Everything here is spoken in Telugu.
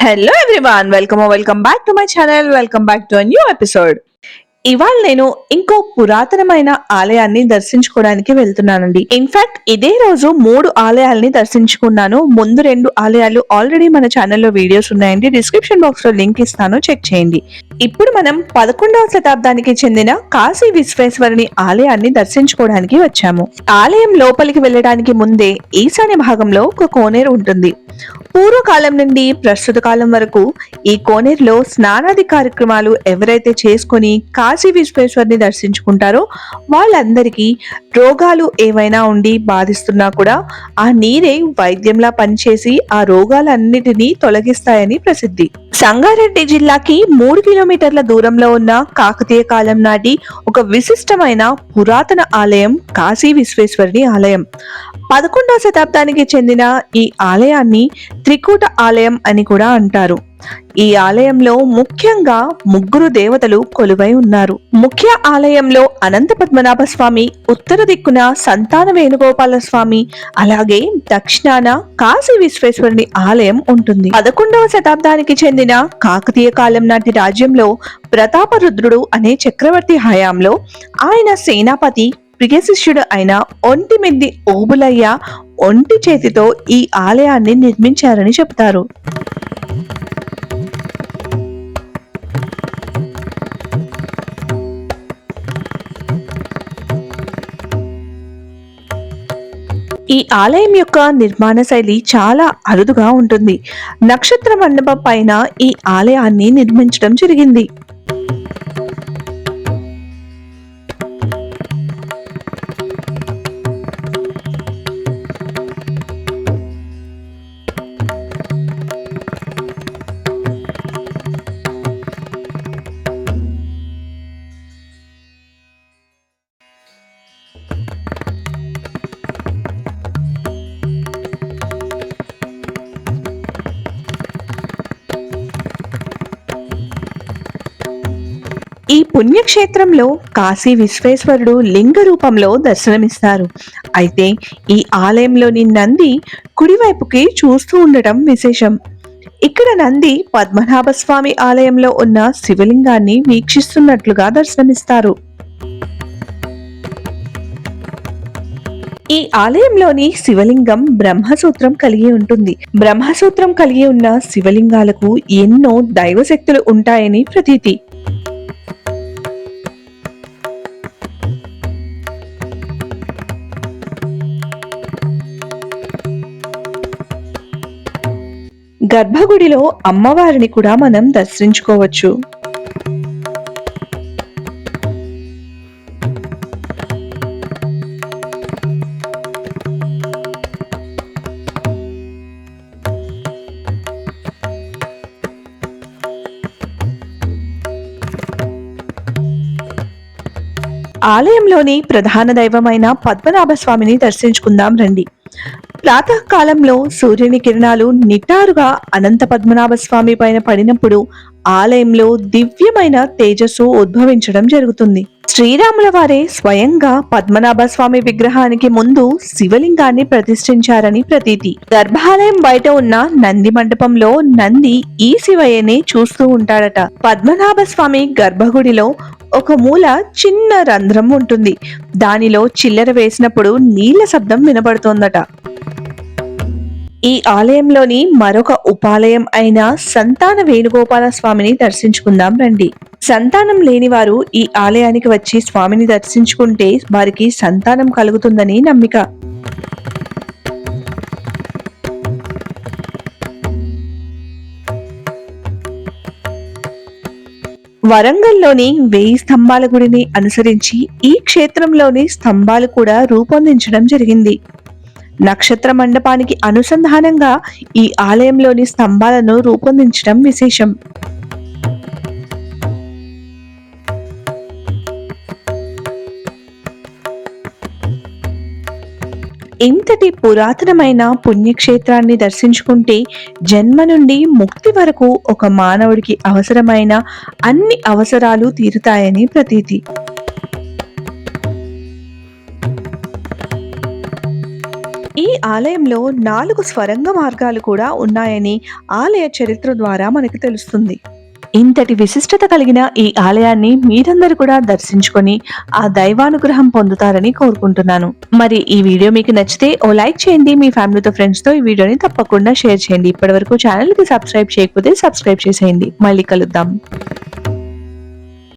Hello everyone, welcome back to my channel. Welcome back to a new episode. ఇవాళ నేను ఇంకో పురాతనమైన ఆలయాన్ని దర్శించుకోవడానికి వెళ్తున్నానండి. ఇన్ఫాక్ట్ ఇదే రోజు 3 ఆలయాల్ని దర్శించుకున్నాను. ముందు 2 ఆలయాలు ఆల్రెడీ మన ఛానల్లో వీడియోస్ ఉన్నాయండి. డిస్క్రిప్షన్ బాక్స్ లో లింక్ ఇస్తాను, చెక్ చేయండి. ఇప్పుడు మనం 11వ శతాబ్దానికి చెందిన కాశీ విశ్వేశ్వరుని ఆలయాన్ని దర్శించుకోవడానికి వచ్చాము. ఆలయం లోపలికి వెళ్ళడానికి ముందే ఈశాన్య భాగంలో ఒక కోనేరు ఉంటుంది. పూర్వకాలం నుండి ప్రస్తుత కాలం వరకు ఈ కోనేరులో స్నానాది కార్యక్రమాలు ఎవరైతే చేసుకొని కాశీ విశ్వేశ్వరుని దర్శించుకుంటారో వాళ్ళందరికీ రోగాలు ఏవైనా ఉండి బాధిస్తున్నా కూడా ఆ నీరే వైద్యంలా పనిచేసి ఆ రోగాలన్నిటినీ తొలగిస్తాయని ప్రసిద్ధి. సంగారెడ్డి జిల్లాకి 3 కిలోమీటర్ల దూరంలో ఉన్న కాకతీయ కాలం నాటి ఒక విశిష్టమైన పురాతన ఆలయం కాశీ విశ్వేశ్వరుని ఆలయం. 11వ శతాబ్దానికి చెందిన ఈ ఆలయాన్ని త్రికూట ఆలయం అని కూడా అంటారు. ఈ ఆలయంలో ముఖ్యంగా 3 దేవతలు కొలువై ఉన్నారు. ముఖ్య ఆలయంలో అనంత పద్మనాభ స్వామి, ఉత్తర దిక్కున సంతాన వేణుగోపాల స్వామి, అలాగే దక్షిణాన కాశీ విశ్వేశ్వరుని ఆలయం ఉంటుంది. 11వ శతాబ్దానికి చెందిన కాకతీయ కాలం నాటి రాజ్యంలో ప్రతాపరుద్రుడు అనే చక్రవర్తి హయాంలో ఆయన సేనాపతి ప్రియ శిష్యుడు అయిన ఒంటిమిద్ది ఓబులయ్య ఒంటి చేతితో ఈ ఆలయాన్ని నిర్మించారని చెప్తారు. ఈ ఆలయం యొక్క నిర్మాణ శైలి చాలా అరుదుగా ఉంటుంది. నక్షత్ర మండపం పైన ఈ ఆలయాన్ని నిర్మించడం జరిగింది. ఈ పుణ్యక్షేత్రంలో కాశీ విశ్వేశ్వరుడు లింగ రూపంలో దర్శనమిస్తారు. అయితే ఈ ఆలయంలోని నంది కుడివైపుకి చూస్తూ ఉండటం విశేషం. ఇక్కడ నంది పద్మనాభ స్వామి ఆలయంలో ఉన్న శివలింగాన్ని వీక్షిస్తున్నట్లుగా దర్శనమిస్తారు. ఈ ఆలయంలోని శివలింగం బ్రహ్మసూత్రం కలిగి ఉంటుంది. బ్రహ్మసూత్రం కలిగి ఉన్న శివలింగాలకు ఎన్నో దైవశక్తులు ఉంటాయని ప్రతీతి. గర్భగుడిలో అమ్మవారిని కూడా మనం దర్శించుకోవచ్చు. ఆలయంలోని ప్రధాన దైవమైన పద్మనాభ స్వామిని దర్శించుకుందాం రండి. ప్రాతకాలంలో సూర్యుని కిరణాలు నిటారుగా అనంత పద్మనాభ స్వామి పైన పడినప్పుడు ఆలయంలో దివ్యమైన తేజస్సు ఉద్భవించడం జరుగుతుంది. శ్రీరాముల వారే స్వయంగా పద్మనాభ స్వామి విగ్రహానికి ముందు శివలింగాన్ని ప్రతిష్ఠించారని ప్రతీతి. గర్భాలయం బయట ఉన్న నంది మండపంలో నంది ఈ శివయ్యనే చూస్తూ ఉంటాడట. పద్మనాభ స్వామి గర్భగుడిలో ఒక మూల చిన్న రంధ్రం ఉంటుంది. దానిలో చిల్లర వేసినప్పుడు నీళ్ల శబ్దం వినబడుతోందట. ఈ ఆలయంలోని మరొక ఉపాలయం అయిన సంతాన వేణుగోపాల స్వామిని దర్శించుకుందాం రండి. సంతానం లేని వారు ఈ ఆలయానికి వచ్చి స్వామిని దర్శించుకుంటే వారికి సంతానం కలుగుతుందని నమ్మిక. వరంగల్లోని 1000 స్తంభాల గుడిని అనుసరించి ఈ క్షేత్రంలోని స్తంభాలు కూడా రూపొందించడం జరిగింది. నక్షత్ర మండపానికి అనుసంధానంగా ఈ ఆలయంలోని స్తంభాలను రూపొందించడం విశేషం. ఇంతటి పురాతనమైన పుణ్యక్షేత్రాన్ని దర్శించుకుంటే జన్మ నుండి ముక్తి వరకు ఒక మానవుడికి అవసరమైన అన్ని అవసరాలు తీరుతాయని ప్రతీతి. ఈ ఆలయంలో 4 స్వరంగ మార్గాలు కూడా ఉన్నాయని ఆలయ చరిత్ర ద్వారా మనకు తెలుస్తుంది. ఇంతటి విశిష్టత కలిగిన ఈ ఆలయాన్ని మీరందరూ కూడా దర్శించుకొని ఆ దైవానుగ్రహం పొందుతారని కోరుకుంటున్నాను. మరి ఈ వీడియో మీకు నచ్చితే ఓ లైక్ చేయండి. మీ ఫ్యామిలీతో ఫ్రెండ్స్తో ఈ వీడియోని తప్పకుండా షేర్ చేయండి. ఇప్పటివరకు ఛానల్కి సబ్స్క్రైబ్ చేయకపోతే సబ్స్క్రైబ్ చేసేయండి. మళ్ళీ కలుద్దాం.